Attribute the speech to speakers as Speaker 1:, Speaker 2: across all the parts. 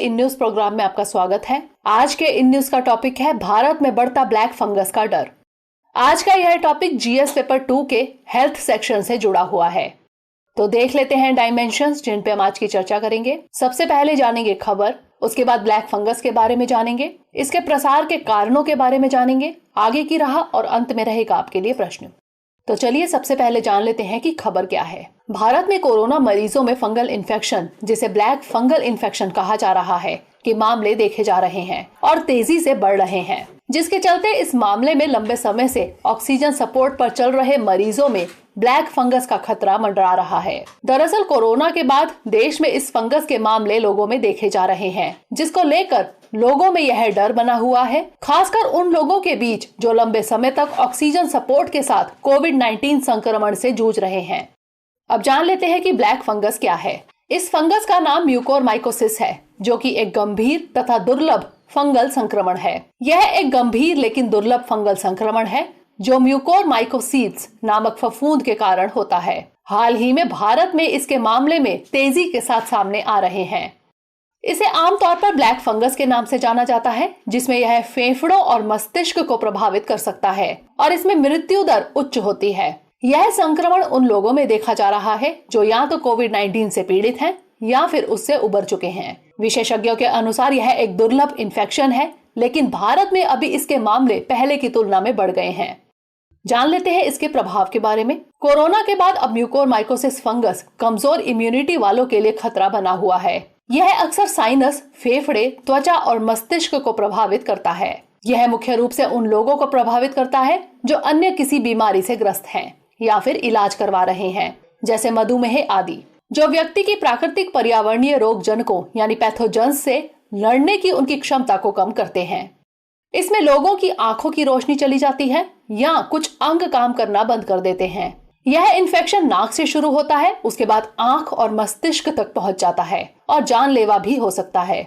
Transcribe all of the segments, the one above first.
Speaker 1: In news programme में आपका स्वागत है। आज के इन न्यूज का टॉपिक है भारत में बढ़ता ब्लैक फंगस का डर। आज का यह टॉपिक जीएस पेपर 2 के हेल्थ सेक्शन से जुड़ा हुआ है। तो देख लेते हैं डायमेंशंस जिन पे हम आज की चर्चा करेंगे। सबसे पहले जानेंगे खबर, उसके बाद ब्लैक फंगस के बारे में जानेंगे, इसके प्रसार के कारणों के बारे में जानेंगे, आगे की राह और अंत में रहेगा आपके लिए प्रश्न। तो चलिए सबसे पहले जान लेते हैं कि खबर क्या है। भारत में कोरोना मरीजों में फंगल इन्फेक्शन, जिसे ब्लैक फंगल इन्फेक्शन कहा जा रहा है, के मामले देखे जा रहे हैं और तेजी से बढ़ रहे हैं, जिसके चलते इस मामले में लंबे समय से ऑक्सीजन सपोर्ट पर चल रहे मरीजों में ब्लैक फंगस का खतरा मंडरा रहा है। दरअसल कोरोना के बाद देश में इस फंगस के मामले लोगों में देखे जा रहे हैं, जिसको लेकर लोगों में यह डर बना हुआ है, खासकर उन लोगों के बीच जो लंबे समय तक ऑक्सीजन सपोर्ट के साथ कोविड-19 संक्रमण से जूझ रहे हैं। अब जान लेते हैं कि ब्लैक फंगस क्या है। इस फंगस का नाम म्यूकोरमाइकोसिस है, जो कि एक गंभीर तथा दुर्लभ फंगल संक्रमण है। यह एक गंभीर लेकिन दुर्लभ फंगल संक्रमण है जो म्यूकोरमाइकोसिस नामक फफूंद के कारण होता है। हाल ही में भारत में इसके मामले में तेजी के साथ सामने आ रहे हैं। इसे आमतौर पर ब्लैक फंगस के नाम से जाना जाता है, जिसमें यह फेफड़ों और मस्तिष्क को प्रभावित कर सकता है और इसमें मृत्यु दर उच्च होती है। यह संक्रमण उन लोगों में देखा जा रहा है जो या तो कोविड-19 से पीड़ित हैं या फिर उससे उबर चुके हैं। विशेषज्ञों के अनुसार यह एक दुर्लभ इन्फेक्शन है, लेकिन भारत में अभी इसके मामले पहले की तुलना में बढ़ गए हैं। जान लेते हैं इसके प्रभाव के बारे में। कोरोना के बाद अब म्यूकोरमाइकोसिस फंगस कमजोर इम्यूनिटी वालों के लिए खतरा बना हुआ है। यह अक्सर साइनस, फेफड़े, त्वचा और मस्तिष्क को प्रभावित करता है। यह मुख्य रूप से उन लोगों को प्रभावित करता है जो अन्य किसी बीमारी से ग्रस्त हैं या फिर इलाज करवा रहे हैं, जैसे मधुमेह आदि, जो व्यक्ति की प्राकृतिक पर्यावरणीय रोग जनकों यानी पैथोजेंस से लड़ने की उनकी क्षमता को कम करते हैं। इसमें लोगों की आंखों की रोशनी चली जाती है या कुछ अंग काम करना बंद कर देते हैं। यह इन्फेक्शन नाक से शुरू होता है, उसके बाद आंख और मस्तिष्क तक पहुंच जाता है और जानलेवा भी हो सकता है।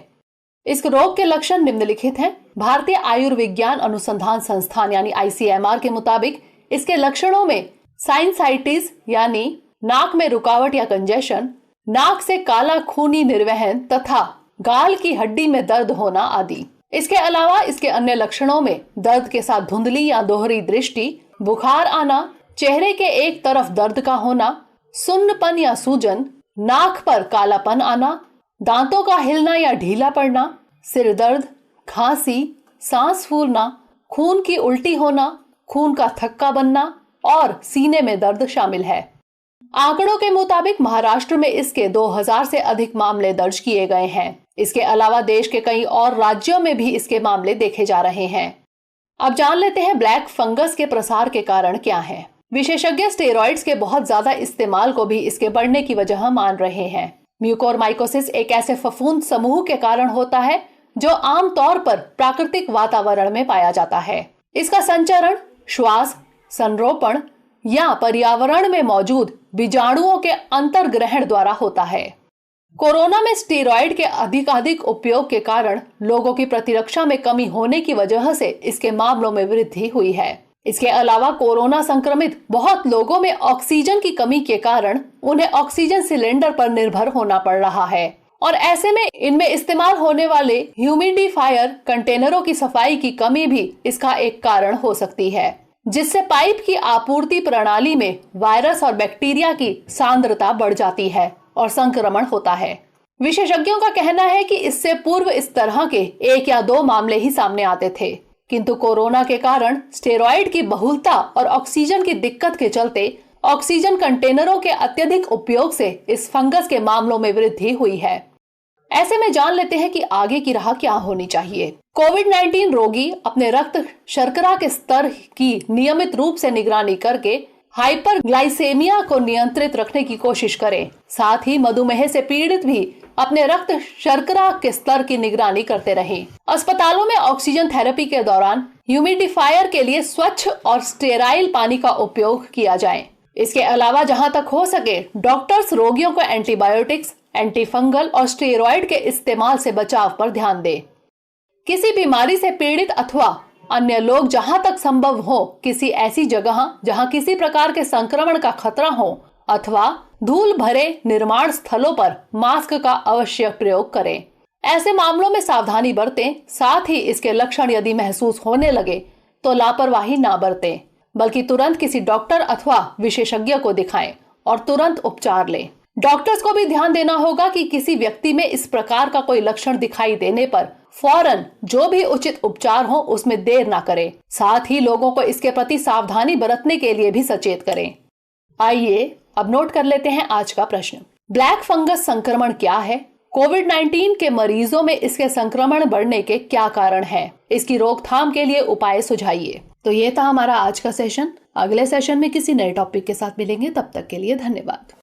Speaker 1: इस रोग के लक्षण निम्नलिखित हैं। भारतीय आयुर्विज्ञान अनुसंधान संस्थान यानी ICMR के मुताबिक इसके लक्षणों में साइनसाइटिस यानी नाक में रुकावट या कंजेशन, नाक से काला खूनी निर्वहन तथा गाल की हड्डी में दर्द होना आदि। इसके अलावा इसके अन्य लक्षणों में दर्द के साथ धुंधली या दोहरी दृष्टि, बुखार आना, चेहरे के एक तरफ दर्द का होना, सुन्नपन या सूजन, नाक पर कालापन आना, दांतों का हिलना या ढीला पड़ना, सिर दर्द, खांसी, सांस फूलना, खून की उल्टी होना, खून का थक्का बनना और सीने में दर्द शामिल है। आंकड़ों के मुताबिक महाराष्ट्र में इसके 2000 से अधिक मामले दर्ज किए गए हैं। इसके अलावा देश के कई और राज्यों में भी इसके मामले देखे जा रहे हैं। अब जान लेते हैं ब्लैक फंगस के प्रसार के कारण क्या हैं। विशेषज्ञ स्टेरॉइड्स के बहुत ज्यादा इस्तेमाल को भी इसके बढ़ने की वजह मान रहे हैं। म्यूकोरमाइकोसिस एक ऐसे फफूंद समूह के कारण होता है जो आमतौर पर प्राकृतिक वातावरण में पाया जाता है। इसका संचरण श्वास, संरोपण या पर्यावरण में मौजूद बीजाणुओं के अंतर्ग्रहण द्वारा होता है। कोरोना में स्टेरॉइड के अधिकाधिक उपयोग के कारण लोगों की प्रतिरक्षा में कमी होने की वजह से इसके मामलों में वृद्धि हुई है। इसके अलावा कोरोना संक्रमित बहुत लोगों में ऑक्सीजन की कमी के कारण उन्हें ऑक्सीजन सिलेंडर पर निर्भर होना पड़ रहा है और ऐसे में इनमें इस्तेमाल होने वाले ह्यूमिडिफायर कंटेनरों की सफाई की कमी भी इसका एक कारण हो सकती है, जिससे पाइप की आपूर्ति प्रणाली में वायरस और बैक्टीरिया की सांद्रता बढ़ जाती है और संक्रमण होता है। विशेषज्ञों का कहना है कि इससे पूर्व इस तरह के 1 या 2 मामले ही सामने आते थे, किंतु कोरोना के कारण स्टेरॉइड की बहुलता और ऑक्सीजन की दिक्कत के चलते ऑक्सीजन कंटेनरों के अत्यधिक उपयोग से इस फंगस के मामलों में वृद्धि हुई है। ऐसे में जान लेते हैं कि आगे की राह क्या होनी चाहिए। कोविड-19 रोगी अपने रक्त शर्करा के स्तर की नियमित रूप से निगरानी करके हाइपरग्लाइसेमिया को नियंत्रित रखने की कोशिश करें। साथ ही मधुमेह से पीड़ित भी अपने रक्त शर्करा के स्तर की निगरानी करते रहें। अस्पतालों में ऑक्सीजन थेरेपी के दौरान ह्यूमिडिफायर के लिए स्वच्छ और स्टेराइल पानी का उपयोग किया जाए। इसके अलावा जहां तक हो सके डॉक्टर्स रोगियों को एंटीबायोटिक्स, एंटीफंगल और स्टेरॉइड के इस्तेमाल से बचाव पर ध्यान दें। किसी बीमारी से पीड़ित अथवा अन्य लोग जहां तक संभव हो किसी ऐसी जगह जहां किसी प्रकार के संक्रमण का खतरा हो अथवा धूल भरे निर्माण स्थलों पर मास्क का अवश्य प्रयोग करें। ऐसे मामलों में सावधानी बरतें, साथ ही इसके लक्षण यदि महसूस होने लगे तो लापरवाही ना बरतें, बल्कि तुरंत किसी डॉक्टर अथवा विशेषज्ञ को दिखाएं और तुरंत उपचार लें। डॉक्टर्स को भी ध्यान देना होगा कि किसी व्यक्ति में इस प्रकार का कोई लक्षण दिखाई देने पर फौरन जो भी उचित उपचार हो उसमें देर ना करें। साथ ही लोगों को इसके प्रति सावधानी बरतने के लिए भी सचेत करें। आइए अब नोट कर लेते हैं आज का प्रश्न। ब्लैक फंगस संक्रमण क्या है? कोविड-19 के मरीजों में इसके संक्रमण बढ़ने के क्या कारण हैं? इसकी रोकथाम के लिए उपाय सुझाइए। तो ये था हमारा आज का सेशन। अगले सेशन में किसी नए टॉपिक के साथ मिलेंगे, तब तक के लिए धन्यवाद।